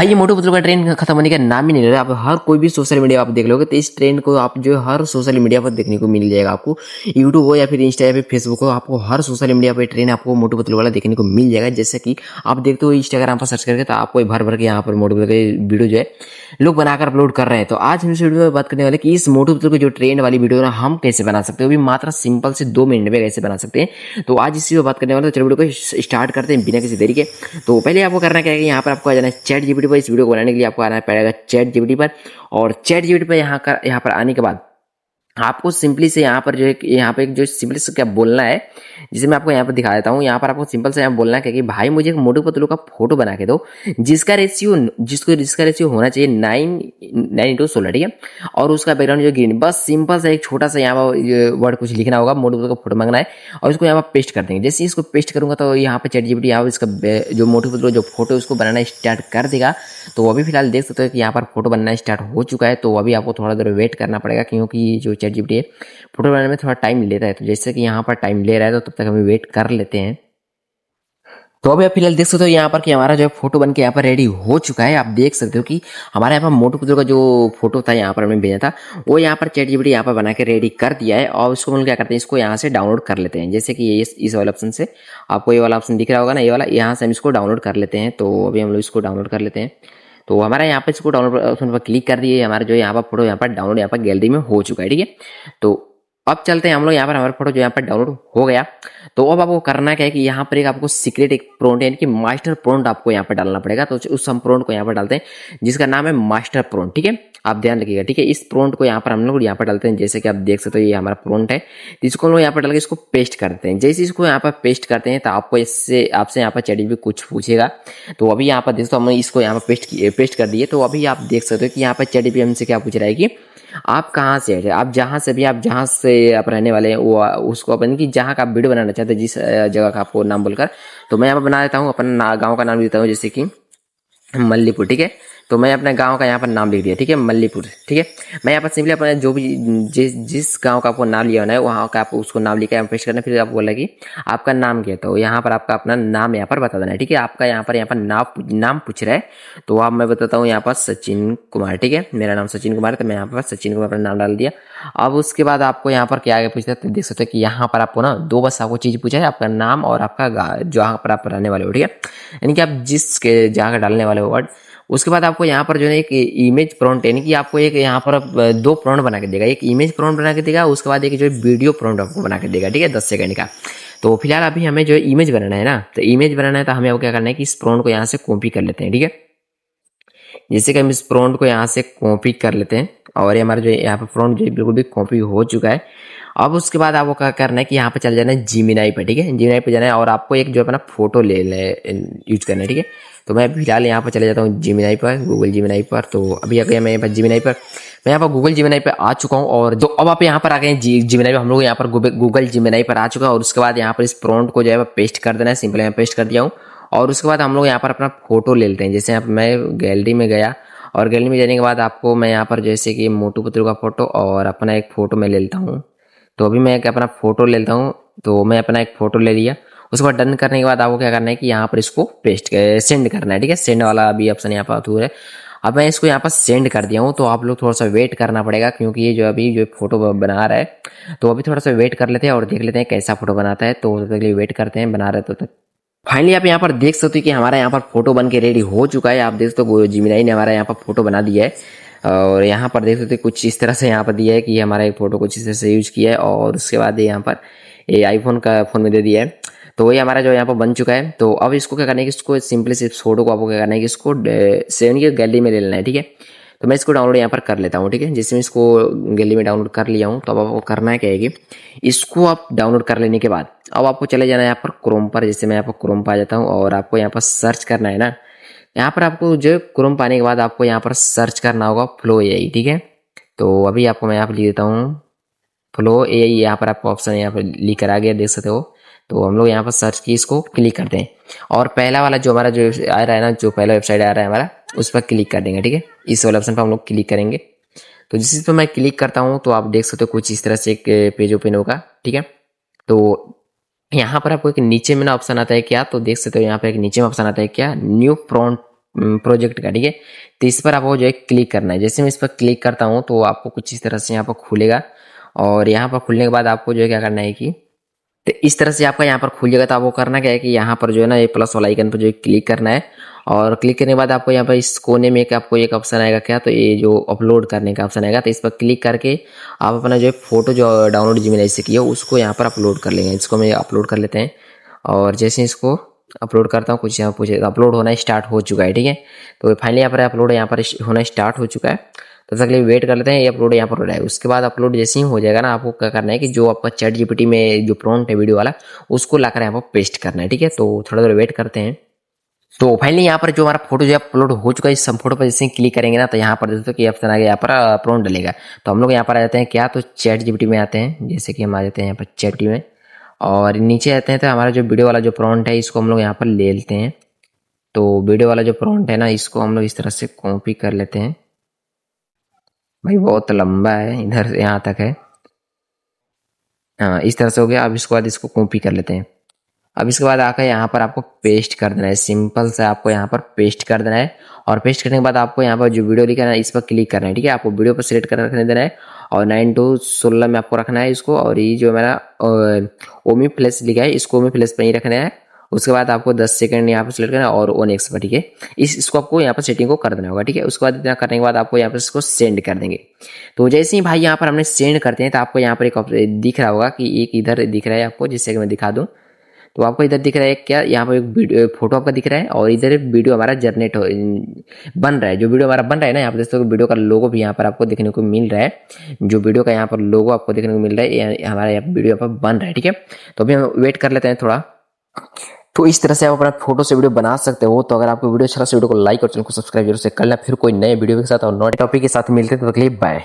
भाई ये मोटू पतलू का ट्रेंड खत्म होने का नाम ही नहीं ले रहा। आप हर कोई भी सोशल मीडिया आप देख लोगे तो इस ट्रेंड को आप जो हर सोशल मीडिया पर देखने को मिल जाएगा। आपको यूट्यूब हो या फिर इंस्टा या फिर फेसबुक हो, आपको हर सोशल मीडिया पर ट्रेंड आपको मोटू पतलू वाला देखने को मिल जाएगा। जैसे कि आप देखते हो इंस्टाग्राम पर सर्च करके तो आपको भर भर के यहाँ पर मोटू पतलू के वीडियो जो है लोग बनाकर अपलोड कर रहे हैं। तो आज हम इस वीडियो में बात करने वाले कि इस मोटू पतलू की जो ट्रेंड वाली वीडियो है हम कैसे बना सकते हैं, वो भी मात्र सिंपल से 2 मिनट में कैसे बना सकते हैं। तो आज इसी में बात करने वाले, तो चलो वीडियो को स्टार्ट करते हैं बिना किसी देरी के। तो पहले आपको करना क्या है कि यहाँ पर आपको आ जाना है चैट जीपीटी पर। इस वीडियो को बनाने के लिए आपको आना पड़ेगा चैट जीपीटी पर। और चैट जीपीटी पर यहाँ पर आने के बाद आपको सिंपली से यहाँ पर जो है यहाँ पे एक जो सिंपली से क्या बोलना है, जिसे मैं आपको यहाँ पर दिखा देता हूँ। यहाँ पर आपको सिंपल से यहाँ बोलना है कि भाई मुझे एक मोटू पतलू का फोटो बना के दो जिसका रेशियो होना चाहिए 9:16, ठीक है। और उसका बैकग्राउंड जो ग्रीन, बस सिंपल सा एक छोटा सा यहाँ पर वर्ड कुछ लिखना होगा, मोटू पतलू का फोटो मांगना है और इसको यहाँ पर पेस्ट कर देंगे। जैसे इसको पेस्ट करूंगा तो यहाँ पर चैट जीपीटी यहाँ इसका जो मोटू पतलू जो फोटो उसको बनाना स्टार्ट कर देगा। तो अभी फिलहाल देख सकते हो कि यहाँ पर फोटो बनना स्टार्ट हो चुका है। तो अभी आपको थोड़ा देर वेट करना पड़ेगा क्योंकि जो चैट जीपीटी है फोटो बनाने में थोड़ा टाइम लेता है। तो जैसे कि यहाँ पर टाइम ले रहा है तो तब तक हम वेट कर लेते हैं। तो अभी आप फिलहाल देख सकते हो यहाँ पर कि हमारा जो है फोटो बन के यहाँ पर रेडी हो चुका है। आप देख सकते हो कि हमारे यहाँ पर मोटू पतलू का जो फोटो था यहाँ पर हमने भेजा था वो यहाँ पर चैट जीपीटी यहाँ पर बना के रेडी कर दिया है। और उसको हम क्या करते हैं, इसको यहाँ से डाउनलोड कर लेते हैं। जैसे कि ये इस वाले ऑप्शन से आपको ये वाला ऑप्शन दिख रहा होगा ना, ये वाला, यहाँ से हम इसको डाउनलोड कर लेते हैं। तो अभी हम लोग इसको डाउनलोड कर लेते हैं। तो हमारा यहाँ पर इसको डाउनलोड ऑप्शन पर क्लिक कर दिए, हमारा जो यहाँ पर फोटो यहाँ पर डाउनलोड यहाँ पर गैलरी में हो चुका है, ठीक है। तो अब चलते हैं हम लोग यहाँ पर, हमारा फोटो जो यहाँ पर डाउनलोड हो गया। तो अब आपको करना क्या है कि यहाँ पर एक आपको सीक्रेट एक प्रॉम्प्ट यानी कि मास्टर प्रॉम्प्ट आपको यहाँ पर डालना पड़ेगा। तो उस हम प्रॉम्प्ट को यहाँ पर डालते हैं जिसका नाम है मास्टर प्रॉम्प्ट, ठीक है। आप ध्यान रखिएगा, ठीक है। इस प्रॉम्प्ट को यहाँ पर हम लोग यहाँ पर डालते हैं। जैसे कि आप देख सकते हो ये हमारा प्रॉम्प्ट है, इसको हम लोग यहाँ पर डाल के इसको पेस्ट करते हैं। जैसे इसको यहाँ पर पेस्ट करते हैं तो आपको इससे आपसे यहाँ पर चैट जीपीटी कुछ पूछेगा। तो अभी यहाँ पर देखो हमने इसको यहाँ पर पेस्ट कर दिए। तो अभी आप देख सकते हो कि यहाँ पर चैट जीपीटी हमसे क्या पूछ रहा है कि आप कहाँ से है, आप जहाँ से आप रहने वाले हैं वो उसको अपन की जहाँ का आप वीडियो बनाना चाहते हैं, जिस जगह का आपको नाम बोलकर। तो मैं यहाँ पर बना देता हूँ, अपना गाँव का नाम देता हूँ, जैसे कि मल्लीपुर, ठीक है। तो मैं अपने गांव का यहाँ पर नाम लिख दिया, ठीक है, मल्लीपुर, ठीक है। मैं यहाँ पर सिंपली अपना जो भी जिस गांव का आपको नाम लिया होना है वहाँ का आप उसको नाम लिखा पेस्ट करना। फिर आपको बोला कि आपका नाम क्या है, तो यहाँ पर आपका अपना नाम यहाँ पर बता देना है, ठीक है। आपका यहाँ पर नाम पूछ रहा है तो आप मैं बताता हूँ यहाँ पर सचिन कुमार, ठीक है। मेरा नाम सचिन कुमार है तो मैं यहाँ पर सचिन कुमार अपना नाम डाल दिया। अब उसके बाद आपको यहाँ पर क्या आगे पूछता है, तो देख सकते हो कि यहाँ पर आपको ना दो बस आपको चीज़ पूछा है, आपका नाम और आपका जहाँ पर आप रहने वाले हो, ठीक है। यानी कि आप जिसके जहाँ का डालने वाले हो वर्ड। उसके बाद आपको यहाँ पर जो है एक इमेज प्रॉम्प्ट यानी कि आपको एक यहाँ पर 2 प्रॉम्प्ट बना के देगा। एक इमेज प्रॉम्प्ट बना के देगा, उसके बाद एक जो है वीडियो प्रॉम्प्ट आपको बना के देगा, ठीक है, 10 सेकंड का। तो फिलहाल अभी हमें जो है इमेज बनाना है ना, तो इमेज बनाना है तो हमें क्या करना है कि इस प्रॉम्प्ट को यहाँ से कॉपी कर लेते हैं, ठीक है। जैसे कि हम इस प्रॉम्प्ट को यहाँ से कॉपी कर लेते हैं और ये हमारा जो यहाँ पर प्रॉम्प्ट जो बिल्कुल भी कॉपी हो चुका है। अब उसके बाद आपको क्या करना है कि यहाँ पे चले जाना है जिमिनाई पर, ठीक है। जिमिनाई पे जाना है और आपको एक जो अपना फोटो यूज करना है, ठीक है। तो मैं फिलहाल यहाँ पर चले जाता हूँ जिमिनाई पर, गूगल जिमिनाई पर। तो अभी आ गया मैं यहाँ पर जिमिनाई पर, मैं यहाँ पर गूगल जिमिनाई पर आ चुका हूँ। और तो अब आप यहाँ पर आ गए जिमिनाई पर, हम लोग यहाँ पर गूगल जिमिनाई पर आ चुका है। और उसके बाद यहाँ पर इस प्रॉम्प्ट को जो है पेस्ट कर देना है, सिंपल मैं पेस्ट कर दिया हूँ। और उसके बाद हम लोग यहाँ पर अपना फोटो ले लेते हैं। जैसे यहाँ पर मैं गैलरी में गया और गैलरी में जाने के बाद आपको मैं यहाँ पर जैसे कि मोटू पतलू का फोटो और अपना एक फोटो मैं ले लेता हूँ। तो अभी मैं एक अपना फोटो ले लेता हूँ। तो मैं अपना एक फोटो ले लिया। उसके बाद डन करने के बाद आपको क्या करना है कि यहाँ पर इसको सेंड करना है, ठीक है। सेंड वाला अभी ऑप्शन यहाँ पर है। अब मैं इसको यहाँ पर सेंड कर दिया हूँ। तो आप लोग थोड़ा सा वेट करना पड़ेगा क्योंकि ये जो अभी जो फोटो बना रहा है। तो अभी थोड़ा सा वेट कर लेते हैं और देख लेते हैं कैसा फोटो बनाता है। तो तक लिए वेट करते हैं, बना रहे तो तक। फाइनली आप यहाँ पर देख सकते हो कि हमारा यहाँ पर फोटो बन के रेडी हो चुका है। आप देख सकते हो जिमिनाई ने हमारा यहाँ पर फोटो बना दिया है। और यहाँ पर देख सकते हो कुछ इस तरह से यहाँ पर दिया है कि हमारा एक फोटो कुछ इस तरह से यूज किया है। और उसके बाद यहाँ पर ये आईफोन का फोन में दे दिया है। तो ये हमारा जो यहाँ पर बन चुका है। तो अब इसको क्या करना है कि इसको सिंपली से फोटो को आपको क्या करना है कि इसको सेवन की गैलरी में ले लेना है, ठीक है। तो मैं इसको डाउनलोड यहाँ पर कर लेता हूँ, ठीक है। जिसमें इसको गैलरी में डाउनलोड कर लिया हूँ। तो अब आपको करना है क्या है कि इसको आप डाउनलोड कर लेने के बाद अब आपको चले जाना है यहाँ पर क्रोम पर। जैसे मैं यहाँ पर क्रोम पर आ जाता हूँ और आपको यहाँ पर सर्च करना है ना, यहाँ पर आपको जो क्रोम पाने के बाद आपको यहाँ पर सर्च करना होगा फ्लो एआई, ठीक है। तो अभी आपको मैं यहाँ पर लिख देता हूँ फ्लो एआई, यहाँ पर आपको ऑप्शन यहाँ पर लिख कर आ गया, देख सकते हो। तो हम लोग यहाँ पर सर्च की इसको क्लिक करते हैं और पहला वाला जो हमारा जो आ रहा है ना, जो पहला वेबसाइट आ रहा है हमारा, उस पर क्लिक कर देंगे, ठीक है। इस वाले ऑप्शन पर हम लोग क्लिक करेंगे। तो जिस चीज़ पर मैं क्लिक करता हूँ तो आप देख सकते हो कुछ इस तरह से एक पेज ओपन होगा, ठीक है। तो यहाँ पर आपको एक नीचे में ना ऑप्शन आता है क्या, तो देख सकते हो यहाँ पर एक नीचे में ऑप्शन आता है क्या, न्यू प्रॉम्प्ट प्रोजेक्ट का, ठीक है। तो इस पर आपको जो है क्लिक करना है। जैसे मैं इस पर क्लिक करता हूँ तो आपको कुछ इस तरह से यहाँ पर खुलेगा, और यहाँ पर खुलने के बाद आपको जो है क्या करना है कि तो इस तरह से आपका यहाँ पर खुल जाएगा। तो आपको करना क्या है कि यहाँ पर जो है ना ये प्लस वाला आइकन पर जो है क्लिक करना है, और क्लिक करने के बाद आपको यहाँ पर इस कोने में आपको एक ऑप्शन आएगा क्या, तो ये जो अपलोड करने का ऑप्शन आएगा, तो इस पर क्लिक करके आप अपना जो है फोटो जो डाउनलोड जीमेल से किया उसको यहाँ पर अपलोड कर लेंगे। इसको मैं अपलोड कर लेते हैं, और जैसे इसको अपलोड करता हूँ कुछ यहाँ पूछे अपलोड होना स्टार्ट हो चुका है, ठीक है। तो फाइनली यहाँ पर अपलोड यहाँ पर होना स्टार्ट हो चुका है। तब तक के लिए वेट कर लेते हैं, ये अपलोड यहाँ पर हो रहा है। उसके बाद अपलोड जैसे ही हो जाएगा ना, आपको क्या करना है कि जो आपका चैट जीपीटी में जो प्रॉम्प्ट है वीडियो वाला उसको लाकर यहाँ पर पेस्ट करना है, ठीक है। तो थोड़ा देर वेट करते हैं। तो फाइनली यहाँ पर जो हमारा फोटो जो अपलोड हो चुका है, इस फोटो पर जैसे क्लिक करेंगे ना तो यहाँ पर दोस्तों कि ऑप्शन आ गया, यहाँ पर प्रॉम्प्ट डलेगा। तो हम लोग यहाँ पर आ जाते हैं क्या, तो चैट जीपीटी में आते हैं। जैसे कि हम आ जाते हैं यहाँ पर चैट जीपीटी में, और नीचे आते हैं तो हमारा जो वीडियो वाला जो प्रॉम्प्ट है इसको हम लोग यहाँ पर ले लेते हैं। तो वीडियो वाला जो प्रॉम्प्ट है ना इसको हम लोग इस तरह से कॉपी कर लेते हैं। भाई बहुत लंबा है, इधर से यहाँ तक है। हाँ इस तरह से हो गया। अब इसके बाद इसको कॉपी कर लेते हैं। अब इसके बाद आकर यहाँ पर आपको पेस्ट कर देना है, सिंपल से आपको यहाँ पर पेस्ट कर देना है। और पेस्ट करने के बाद आपको यहाँ पर जो वीडियो लिखा है ना इस पर क्लिक करना है, ठीक है। आपको वीडियो पर सिलेक्ट कर रखने देना है, और 9:16 में आपको रखना है इसको। और ये जो मेरा ओमी प्लस लिखा है इसको ओमी प्लस पर ही रखना है। उसके बाद आपको 10 सेकंड यहाँ पर सिलेक्ट करना है और ON X पर, ठीक है। इसको आपको यहाँ पर सेटिंग को कर देना होगा, ठीक है। उसके बाद इतना करने के बाद आपको यहाँ पर इसको सेंड कर देंगे। तो जैसे ही भाई यहाँ पर हमने सेंड करते हैं तो आपको यहाँ पर एक दिख रहा होगा कि एक इधर दिख रहा है आपको, जिससे कि मैं दिखा दूँ। तो आपको इधर दिख रहा है क्या, यहाँ पर एक वीडियो फोटो आपका दिख रहा है, और इधर वीडियो हमारा जनरेट हो बन रहा है। जो वीडियो हमारा बन रहा है ना यहाँ पर दोस्तों, वीडियो का लोगो भी यहाँ पर आपको देखने को मिल रहा है। जो वीडियो का यहाँ पर लोगो आपको देखने को मिल रहा है, हमारा यहाँ वीडियो यहाँ पर बन रहा है, ठीक है। तो अभी हम वेट कर लेते हैं थोड़ा। तो इस तरह से आप अपना फोटो से वीडियो बना सकते हो। तो अगर आपको वीडियो अच्छा लगा, वीडियो को लाइक और चैनल को सब्सक्राइब जरूर से कर लें। फिर कोई नए वीडियो के साथ और नए टॉपिक के साथ मिलते हैं, तो तक के लिए बाय।